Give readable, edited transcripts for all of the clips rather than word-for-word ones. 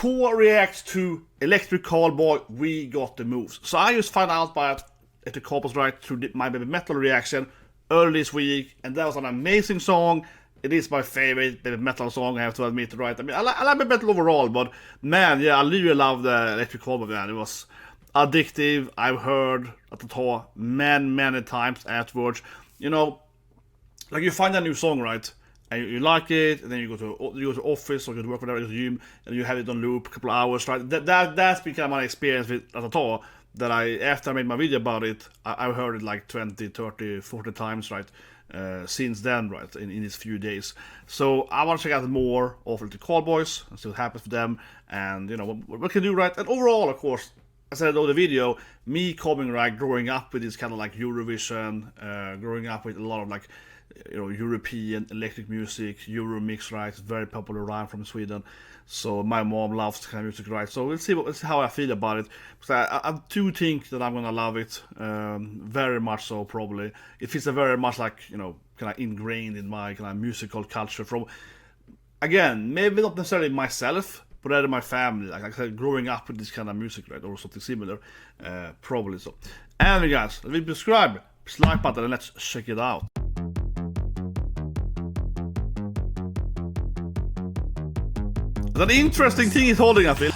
Thor reacts to ElectricCallboy, We Got the Moves. So I just found out by ElectricCallboy's right through my Babymetal reaction early this week, and that was an amazing song. It is my favorite Babymetal song, I have to admit, right? I mean, I like Babymetal overall, but man, yeah, I really love the ElectricCallboy, man. It was addictive. I've heard RATATATA many times afterwards. You know, like you find a new song, right? And you like it, and then you go to office or you go to work, whatever, you go to gym, and you have it on loop a couple of hours, right? That's been kind of my experience with RATATATA, that after I made my video about it, I've heard it like 20, 30, 40 times, right? Since then, right, in these few days. So I want to check out more of the Callboys and see what happens for them, and you know what we can do, right? And overall, of course, as I said in the video, me coming, right, growing up with this kind of like Eurovision, growing up with a lot of like, you know, European electric music, euromix, right? It's very popular around from Sweden. So my mom loves kind of music, right? So we'll see how I feel about it. Because I do think that I'm gonna love it, very much so probably. It feels very much like, you know, kind of ingrained in my kind of musical culture from, again, maybe not necessarily myself, but rather my family. Like I said, growing up with this kind of music, right, or something similar, probably so. Anyway, guys, let me subscribe, like button, and let's check it out. An interesting thing he's holding, I feel.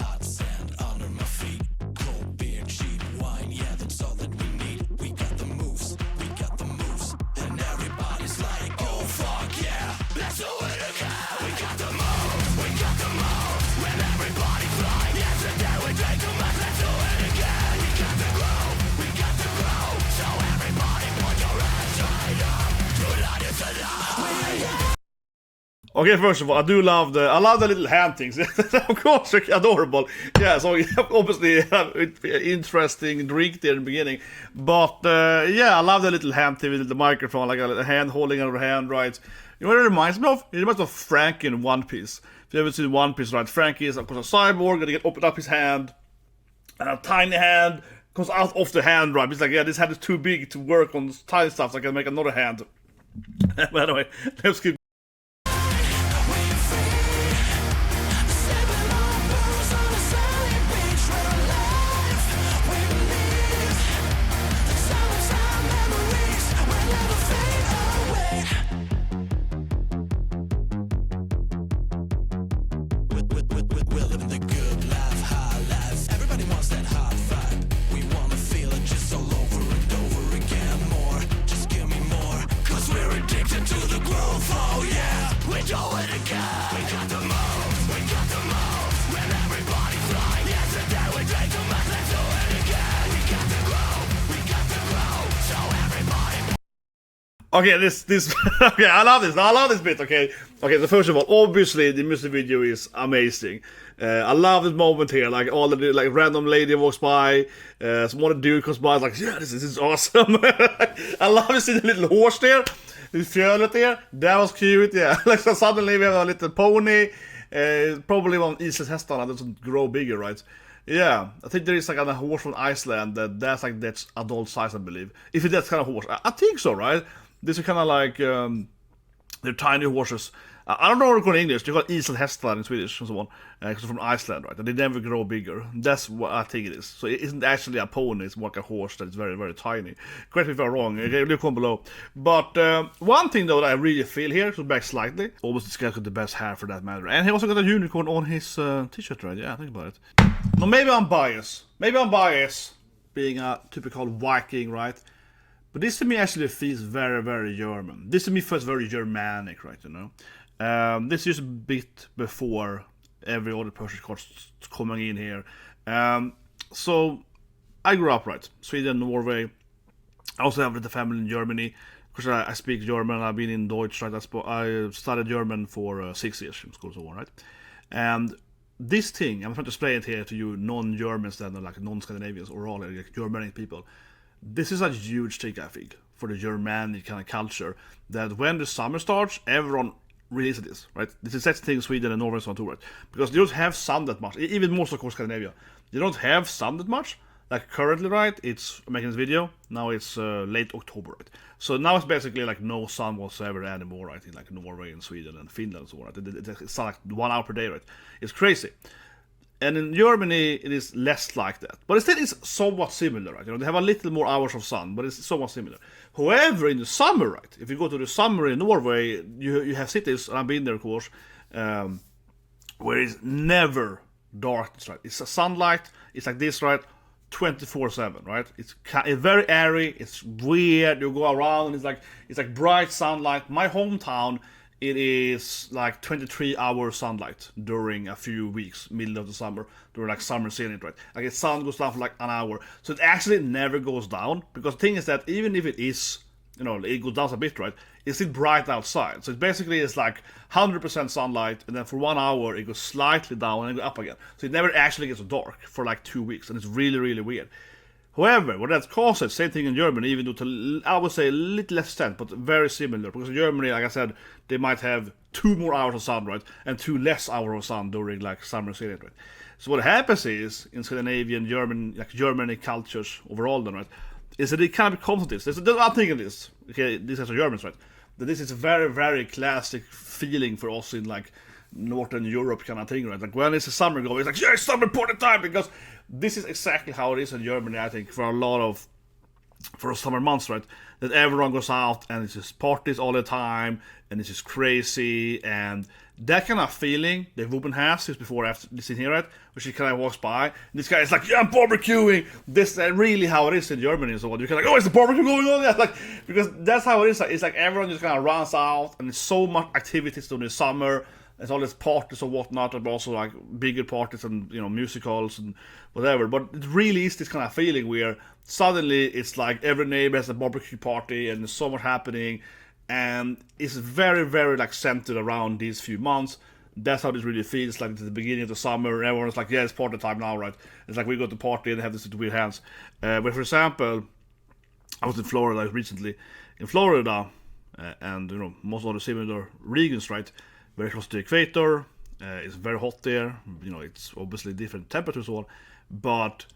Okay, first of all, I love the little hand things. Of course, they're adorable. Yeah, so obviously interesting drink there in the beginning. But yeah, I love the little hand thing with the microphone, like a hand holding another hand, right? You know what it reminds me of? It reminds me of Frankie in One Piece. If you ever seen One Piece, right? Frankie is, of course, a cyborg, gonna open up his hand, and a tiny hand comes out of the hand, right? He's like, yeah, this hand is too big to work on tiny stuff, so I can make another hand. But anyway, let's keep. Okay, this okay, I love this bit. Okay, so first of all, obviously the music video is amazing. I love this moment here, like all the like random lady walks by, some other dude comes by, like, yeah, this is awesome. I love to see the little horse there, the fjölet there, that was cute, yeah. Like so suddenly we have a little pony, probably one of Islands hästarna that doesn't grow bigger, right? Yeah, I think there is like a horse from Iceland that's like that's adult size, I believe. If it's that kind of horse, I think so, right? These are kind of like, they're tiny horses. I don't know what they call in English. They call Islandshästar in Swedish and so on. Because they're from Iceland, right? And they never grow bigger. That's what I think it is. So it isn't actually a pony. It's more like a horse that is very tiny. Correct me if I'm wrong. Leave comment below. But one thing though that I really feel here, so back slightly. Almost this guy's got the best hair for that matter. And he also got a unicorn on his t-shirt, right? Yeah, think about it. Now maybe I'm biased. Being a typical Viking, right? But this to me actually feels very German. This to me feels very Germanic, right, you know? This is a bit before every other person starts coming in here. So, I grew up, right? Sweden, Norway. I also have a family in Germany. Because I speak German, I've been in Deutsch, right? I studied German for 6 years in school, so on, right? And this thing, I'm trying to explain it here to you non-Germans, that are like non-Scandinavians, or all like Germanic people. This is a huge thing, I think, for the Germanic kind of culture, that when the summer starts, everyone releases this, right? This is that thing Sweden and Norway and so on too, right? Because they don't have sun that much, even more so, of course, Scandinavia. They don't have sun that much. Like currently, right, it's, I'm making this video, now it's late October, right? So now it's basically like no sun whatsoever anymore, right? In like Norway and Sweden and Finland and so on, right? It's like 1 hour per day, right? It's crazy. And in Germany, it is less like that. But still, it's somewhat similar, right? You know, they have a little more hours of sun, but it's somewhat similar. However, in the summer, right? If you go to the summer in Norway, you have cities, and I've been there, of course, where it's never darkness, right? It's a sunlight. It's like this, right? 24/7, right? It's very airy. It's weird. You go around, and it's like bright sunlight. My hometown, it is like 23-hour sunlight during a few weeks, middle of the summer, during like summer season, right? Like the sun goes down for like an hour. So it actually never goes down, because the thing is that even if it is, you know, it goes down a bit, right? It's still bright outside. So it basically is like 100% sunlight, and then for 1 hour it goes slightly down and go up again. So it never actually gets dark for like 2 weeks, and it's really, really weird. However, what that causes, same thing in Germany, even though to, I would say a little less extent, but very similar. Because in Germany, like I said, they might have 2 more hours of sun, right? And 2 less hours of sun during like summer season, right? So what happens is, in Scandinavian, Germany cultures overall then, right? Is that it kind of becomes this. I'm thinking this, okay, this is Germans, right? That this is a very, very classic feeling for us in like Northern Europe kind of thing, right? Like when it's a summer go, it's like, yeah, it's summer party time, because this is exactly how it is in Germany, I think, for summer months, right? That everyone goes out and it's just parties all the time, and it's just crazy, and that kind of feeling that Woman has just before after this in here, right? Where she kind of walks by, and this guy is like, yeah, I'm barbecuing. This is really how it is in Germany and so on. You can like, oh, is the barbecue going on? Yeah, like, because that's how it is. It's like everyone just kind of runs out, and there's so much activities during the summer. There's all these parties and whatnot, but also like bigger parties and, you know, musicals and whatever. But it really is this kind of feeling where suddenly it's like every neighbor has a barbecue party and there's so much happening, and it's very, very like centered around these few months. That's how this really feels like at the beginning of the summer. Everyone's like, yeah, it's party time now, right? It's like we go to party and have this weird hands. But for example, I was in Florida recently. In Florida, and you know, most of the similar regions, right? Very close to the equator, it's very hot there, you know, it's obviously different temperatures and all, but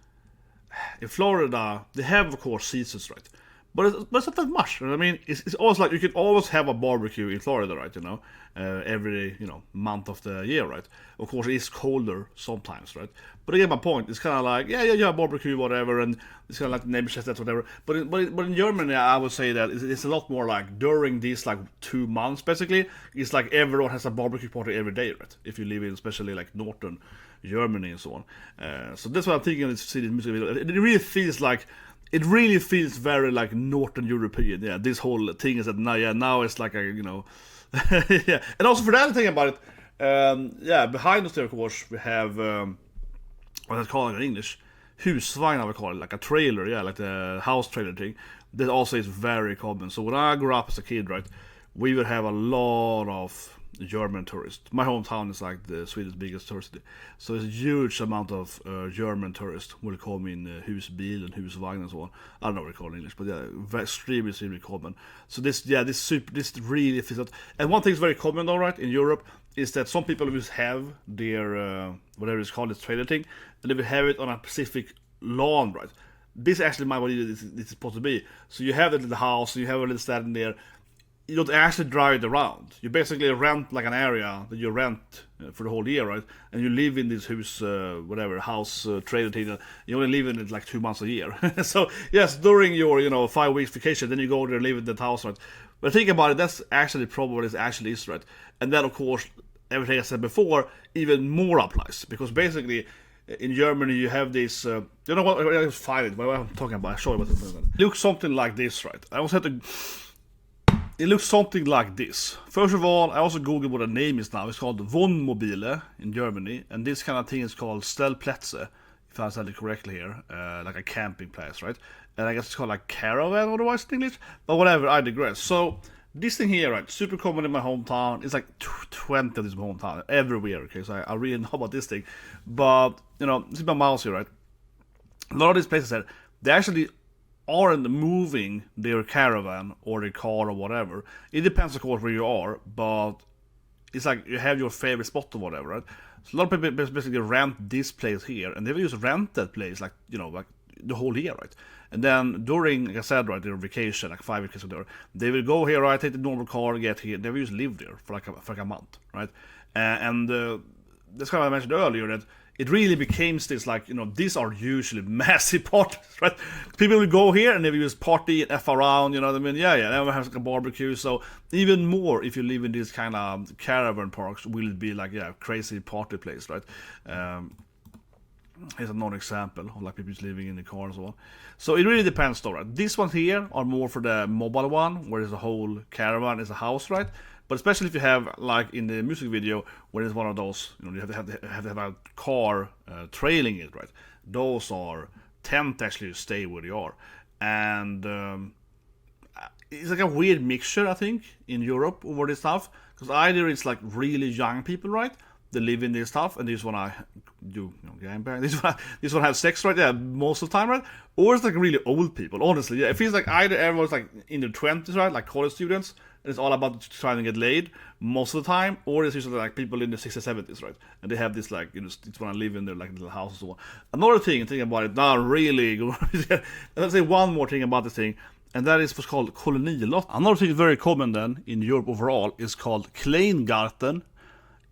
in Florida, they have, of course, seasons, right? But it's not that much. I mean, it's always like you can always have a barbecue in Florida, right? You know, every month of the year, right? Of course, it's colder sometimes, right? But again, my point, it's kind of like yeah, barbecue, whatever, and it's kind of like the neighborhood that's whatever. But in Germany, I would say that it's a lot more like during these like 2 months, basically, it's like everyone has a barbecue party every day, right? If you live in especially like northern Germany and so on. So that's what I'm thinking of this city music video. It really feels like. It really feels very like Northern European. Yeah, this whole thing is that now it's like a yeah. And also for the other thing about it, behind us there, of course, we have what I call it in English, husvagn, I would call it, like a trailer, yeah, like the house trailer thing. That also is very common. So when I grew up as a kid, right, we would have a lot of German tourists. My hometown is like the Sweden's biggest tourist city, so there's a huge amount of German tourists. Will call me in husbil and husvagn and so on. I don't know what they call it in English, but yeah, extremely common. So this really feels out. And one thing is very common, though, right, in Europe, is that some people will have their whatever it's called, this trailer thing, and they will have it on a specific lawn, right? This actually might be this is supposed to be. So you have it in the house, and you have a little stand there. You don't actually drive it around. You basically rent like an area that you rent for the whole year, right? And you live in this house trailer thing. You only live in it like 2 months a year. So yes, during your 5 weeks vacation, then you go there and live in that house, right? But think about it, that's actually probably what it actually is, right? And then of course, everything I said before even more applies, because basically in Germany you have this. You know what? I just find it. What I'm talking about. I'll show you what it looks something like this, right? I also had to. It looks something like this. First of all, I also googled what the name is now. It's called Wohnmobile in Germany, and this kind of thing is called Stellplätze, if I said it correctly here, like a camping place, right? And I guess it's called like caravan otherwise in English, but whatever, I digress. So this thing here, right, super common in my hometown. It's like 20 of this in my hometown everywhere. Okay, so I really know about this thing, but this is my mouse here, right? A lot of these places here, they actually aren't moving their caravan or their car or whatever. It depends, of course, where you are, but it's like you have your favorite spot or whatever, right? So a lot of people basically rent this place here, and they will just rent that place like the whole year, right? And then during, like I said, right, their vacation, like 5 weeks or whatever, they will go here, right, take the normal car, get here, they will just live there for like a month, right? And that's kind of what I mentioned earlier, that it really became this, like, you know, these are usually massive parties, right? People will go here and they will just party and F around, you know what I mean? Yeah, everyone has like a barbecue. So even more if you live in these kind of caravan parks, will it be like, crazy party place, right? Here's another example of like people just living in the car and so on. So it really depends though, right? These ones here are more for the mobile one, where there's a whole caravan is a house, right? But especially if you have, like in the music video, where it's one of those, you know, you have to have a car trailing it, right? Those are tend to actually stay where you are. And it's like a weird mixture, I think, in Europe over this stuff. Because either it's like really young people, right? They live in this stuff, and they just wanna do, you know, gangbang. This one have sex, right? Yeah, most of the time, right? Or it's like really old people. Honestly, yeah, it feels like either everyone's like in their 20s, right? Like college students, and it's all about trying to get laid most of the time, or it's usually like people in the 60s, 70s, right? And they have this like, you know, just wanna live in their like little house or so on. Another thing, thinking about it, now really, let's say one more thing about this thing, and that is what's called kolonilott. Another thing very common then in Europe overall is called Kleingarten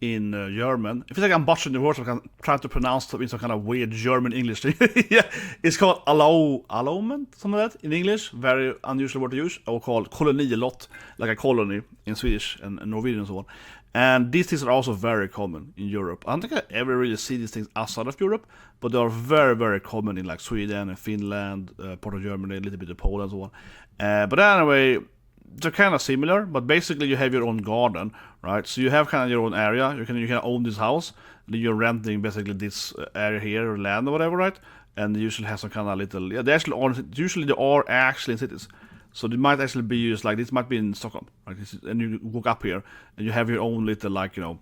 in German. It feels like I'm butchering the words, I'm trying to pronounce it in some kind of weird German English thing. Yeah, it's called allotment, something like that in English. Very unusual word to use. Or called kolonilott, like a colony in Swedish and Norwegian and so on. And these things are also very common in Europe. I don't think I ever really see these things outside of Europe, but they are very, very common in like Sweden and Finland, part of Germany, a little bit of Poland and so on. But anyway, they're kind of similar, but basically you have your own garden, right? So you have kind of your own area. You can own this house, then you're renting basically this area here, or land or whatever, right? And they usually have some kind of little, they are actually in cities. So they might actually be used like this. Might be in Stockholm, right? And you walk up here and you have your own little, like, you know,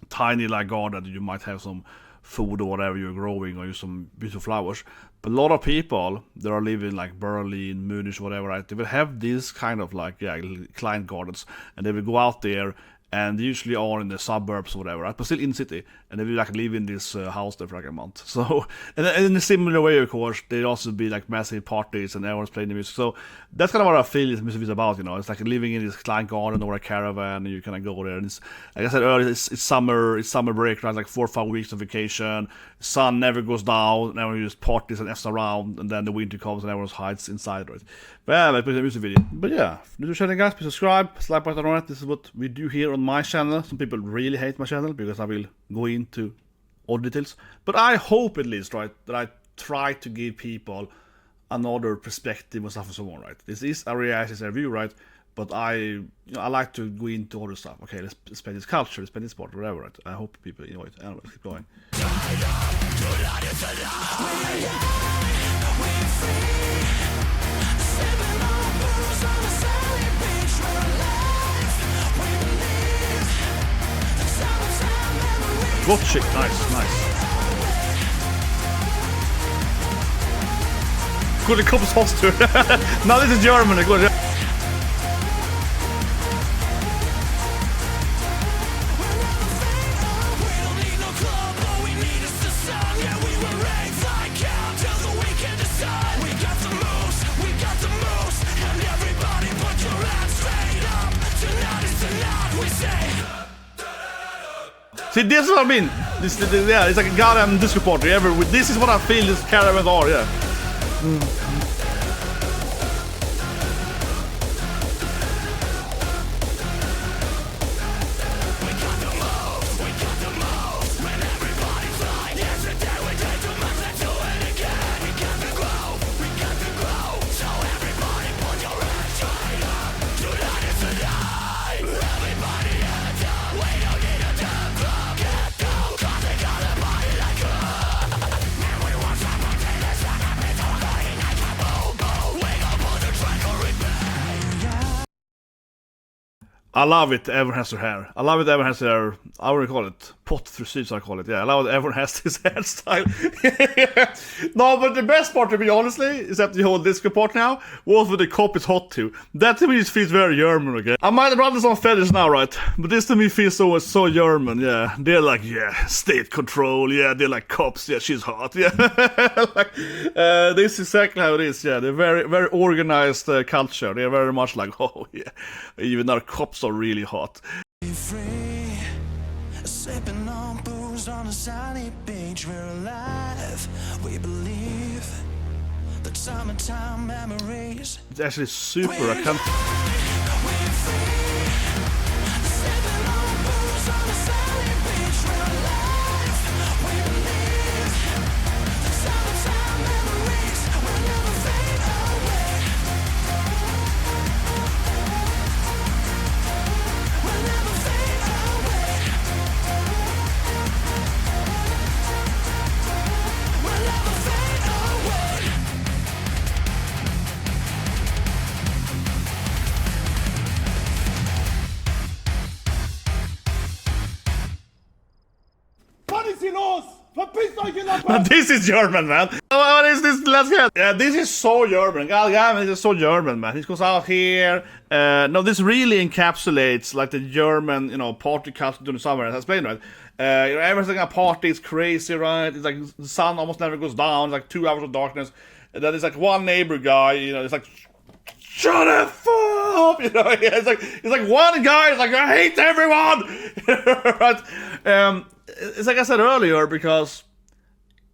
tiny like garden. You might have some food or whatever you're growing, or some beautiful flowers. But a lot of people that are living like Berlin, Munich, whatever, right? They will have these kind of like client gardens, and they will go out there, and they usually are in the suburbs or whatever, right? But still in the city, and they will like live in this house there for like a month. So, and in a similar way, of course, there also be like massive parties and everyone's playing the music. So that's kind of what I feel this music is about, you know. It's like living in this client garden or a caravan, and you kind of go there. And it's, like I said earlier, it's summer break, right? Like 4 or 5 weeks of vacation. Sun never goes down, and everyone just parties and F's around, and then the winter comes and everyone hides inside, right? But yeah, let's play the music video. But yeah, if you're channel, guys, please subscribe, slap button on it. This is what we do here on my channel. Some people really hate my channel because I will go into all details, but I hope at least, right, that I try to give people another perspective and stuff and so on, right? This is a reaction review, right? But I like to go into other stuff. Okay, let's spend this culture, let's spend this part, whatever, right? I hope people enjoy it. Anyway, let's keep going. Gotcha, nice. Good, it comes faster. Now this is Germany. Good. See, this is what I mean. Yeah, it's like a goddamn disco party. This is what I feel this caravans are, yeah. I love it, everyone has their hair. I love it, everyone has their, I would call it, pot through seats, I call it. Yeah, I love it, everyone has this hairstyle. No, but the best part, to be honestly, is that the whole disco part now, was with the cop is hot too. That to me feels very German, okay? I might run this on fetish now, right? But this to me feels so German, yeah. They're like, yeah, state control, yeah, they're like cops, yeah, she's hot, yeah. Like, this is exactly how it is, yeah. They're very organized culture. They're very much like, oh, yeah, even our cops are really hot. Free, sipping on booze. a sunny beach, we're alive. We believe that summertime memories. It's actually super. I can't. We're free. Sipping on booze on a sunny beach, we're alive. We believe that summertime memories will never fade away. Will never fade away. Will never fade away. But this is German, man. What is this? Let's get. Yeah, this is so German. God damn, this is so German, man. He goes out here. No, this really encapsulates like the German, party culture during the summer. As I explained, right? Everything at party is crazy, right? It's like the sun almost never goes down. It's like 2 hours of darkness. And then it's like one neighbor guy, it's like, shut the fuck up, It's like one guy is like, I hate everyone, right? It's like I said earlier, because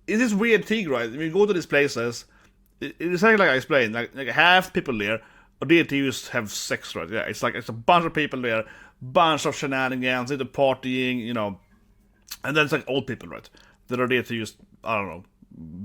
it is weird thing, right? When you go to these places, it's exactly like I explained, like half people there are there to just have sex, right? Yeah, it's a bunch of people there, bunch of shenanigans, they're partying, and then it's like old people, right? That are there to just, I don't know,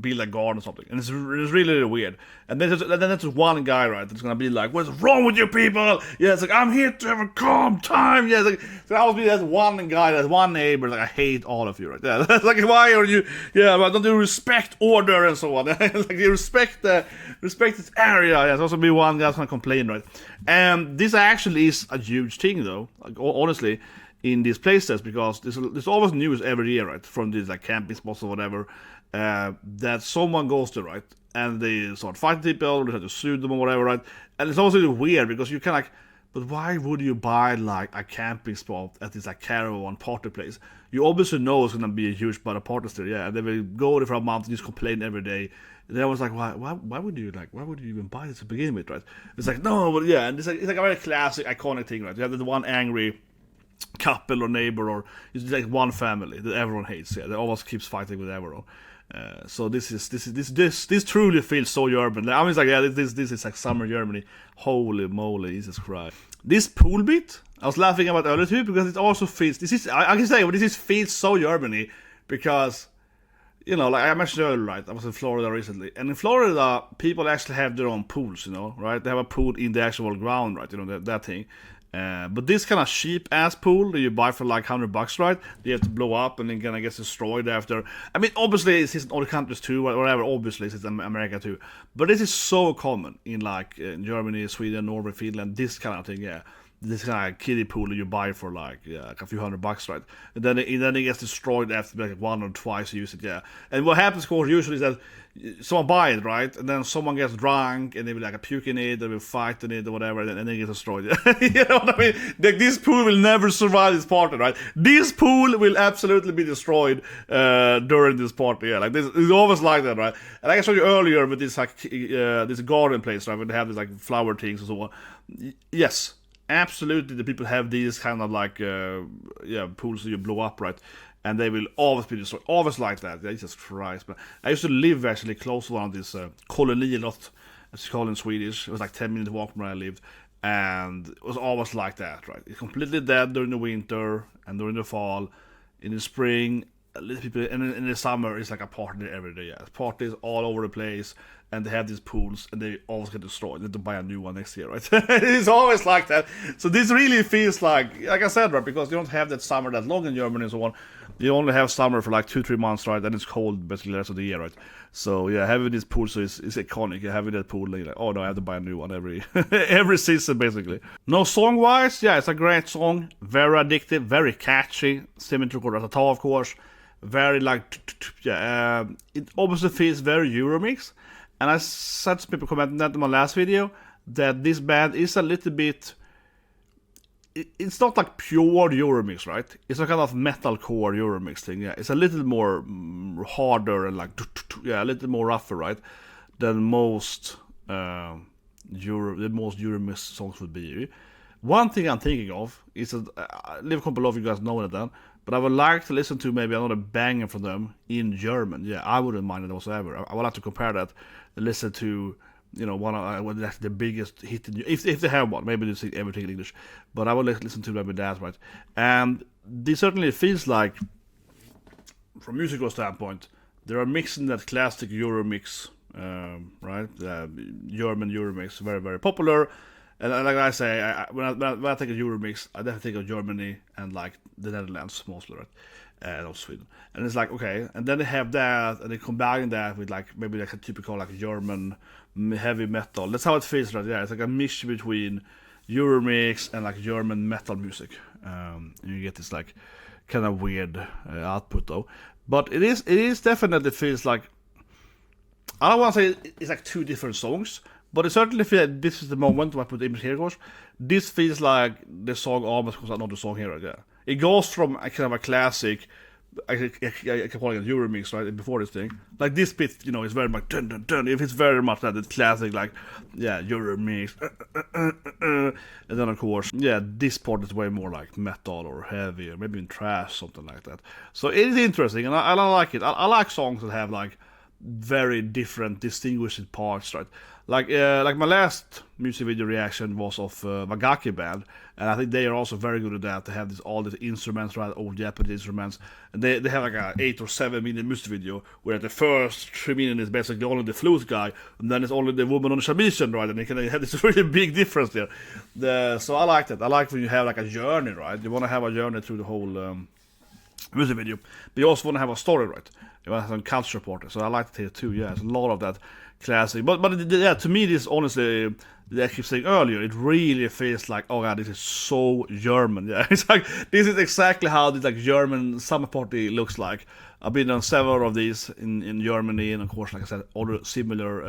build a garden or something, and it's really, really weird. And then there's one guy, right, that's gonna be like, "What's wrong with you people?" Yeah, it's like, "I'm here to have a calm time." Yeah, it's like, so that would be that one guy, that one neighbor, like, "I hate all of you," right? Yeah, that's like, why are you? Yeah, but don't you respect order and so on? Like, you respect this area. Yeah, there's also be one guy that's gonna complain, right? And this actually is a huge thing, though. Like, honestly, in these places, because there's always news every year, right, from these like camping spots or whatever, that someone goes to, right, and they start fighting people, or they try to sue them or whatever, right? And it's also weird because you can like, but why would you buy like a camping spot at this like caravan party place? You obviously know it's gonna be a huge part of parties there, yeah. And they will go there for a month and just complain every day. And then I was like, why would you even buy this to begin with, right? It's like, no, but yeah, and it's like a very classic, iconic thing, right? You have the one angry couple or neighbor, or it's like one family that everyone hates. Yeah, they always keeps fighting with everyone. So this truly feels so German. I mean, it's like, yeah, this is like summer Germany. Holy moly, Jesus Christ! This pool bit I was laughing about earlier too, because it also feels. I can say, this feels so Germany, because like I mentioned earlier, right? I was in Florida recently, and in Florida, people actually have their own pools, right? They have a pool in the actual ground, right? That thing. But this kind of cheap ass pool that you buy for like $100, right? You have to blow up and then gonna get destroyed after. I mean, obviously it's in other countries too, whatever. Obviously it's in America too. But this is so common in like Germany, Sweden, Norway, Finland. This kind of thing, yeah. This kind of kiddie pool that you buy for like a few $100, right? And then it gets destroyed after like one or twice you use it, yeah. And what happens, of course, usually is that someone buy it, right? And then someone gets drunk and they will like puke in it, they will fight in it or whatever, and then it gets destroyed. You know what I mean? Like, this pool will never survive this party, right? This pool will absolutely be destroyed during this party. Yeah, like this, it's always like that, right? And like I showed you earlier with this like this garden place, right? When they have these like flower things and so on. Yes. Absolutely, the people have these kind of like pools that you blow up, right? And they will always be destroyed, always like that. Jesus Christ! But I used to live actually close to one of these kolonilott, as it's called in Swedish. It was like 10-minute walk from where I lived, and it was always like that, right? It's completely dead during the winter and during the fall. In the spring, a little people, and in the summer, it's like a party every day. Yeah, parties all over the place. And they have these pools, and they always get destroyed. They have to buy a new one next year, right? It's always like that. So this really feels like I said, right? Because you don't have that summer that long in Germany and so on. You only have summer for like 2-3 months, right? And it's cold basically the rest of the year, right? So yeah, having this pool is iconic. You're having that pool, and you're like, oh no, I have to buy a new one every every season basically. No, song-wise, yeah, it's a great song, very addictive, very catchy. Symmetry chord, RATATATA, of course, very like it obviously feels very euromix. And I said some people commenting that in my last video, that this band is a little bit, it's not like pure euromix, right? It's a kind of metalcore euromix thing, yeah. It's a little more harder and like, a little more rougher, right? Than most euromix songs would be. One thing I'm thinking of is that, leave a comment below if you guys know it then, but I would like to listen to maybe another banger from them in German. Yeah, I wouldn't mind it whatsoever. I would like to compare that, listen to, you know, one of that's the biggest hit if they have one. Maybe they sing everything in English, but I would listen to maybe that, right? And this certainly feels like, from musical standpoint, they are mixing that classic Euromix, right? German Euromix, very, very popular. And like I say, when I think of Euromix, I definitely think of Germany and like the Netherlands mostly, right? And also Sweden. And it's like, okay, and then they have that, and they combine that with like maybe like a typical like German heavy metal. That's how it feels, right? Yeah, it's like a mix between Euromix and like German metal music. And you get this like kind of weird output though. But it is definitely feels like, I don't want to say it's like two different songs, but it certainly feels like this is the moment when I put the image here, of course. This feels like the song almost comes another song here again. It goes from a kind of a classic, I can call it a Euromix, right, before this thing. Like this bit, you know, is very much dun dun dun. If it's very much like the classic, like, yeah, Euromix. And then, of course, yeah, this part is way more like metal or heavy or maybe even trash, something like that. So it is interesting, and I like it. I like songs that have like very different, distinguished parts, right? Like my last music video reaction was of Wagaki band, and I think they are also very good at that. They have all these instruments, right, old Japanese instruments, and they have like a 8 or 7 minute music video where the first 3 minutes is basically only the flute guy, and then it's only the woman on the shamisen, right, and they have this really big difference there. So I like that. I like when you have like a journey, right? You want to have a journey through the whole music video, but you also want to have a story, right? You want to have some culture part. So I like it here too. Yeah, it's a lot of that classic. But yeah, to me, this honestly, like I keep saying earlier, it really feels like, oh god, this is so German. Yeah, it's like this is exactly how the like German summer party looks like. I've been on several of these in Germany, and of course, like I said, other similar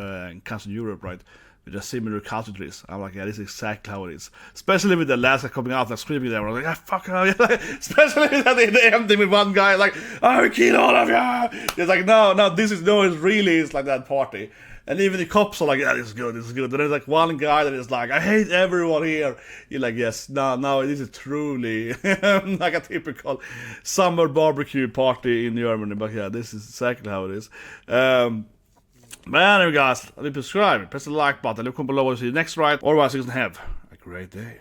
countries in Europe, right? With a similar culture to this. I'm like, yeah, this is exactly how it is. Especially with the lads coming out like screaming there. I'm like, yeah, fuck her. Especially with that they empty with one guy like, I will kill all of you. It's like, no, it's like that party. And even the cops are like, yeah, this is good. And there's like one guy that is like, I hate everyone here. You're like, yes, no, this is truly like a typical summer barbecue party in Germany. But yeah, this is exactly how it is. But anyway, guys, leave a subscribe, press the like button, leave a comment below, see you next ride. Otherwise, you can have a great day.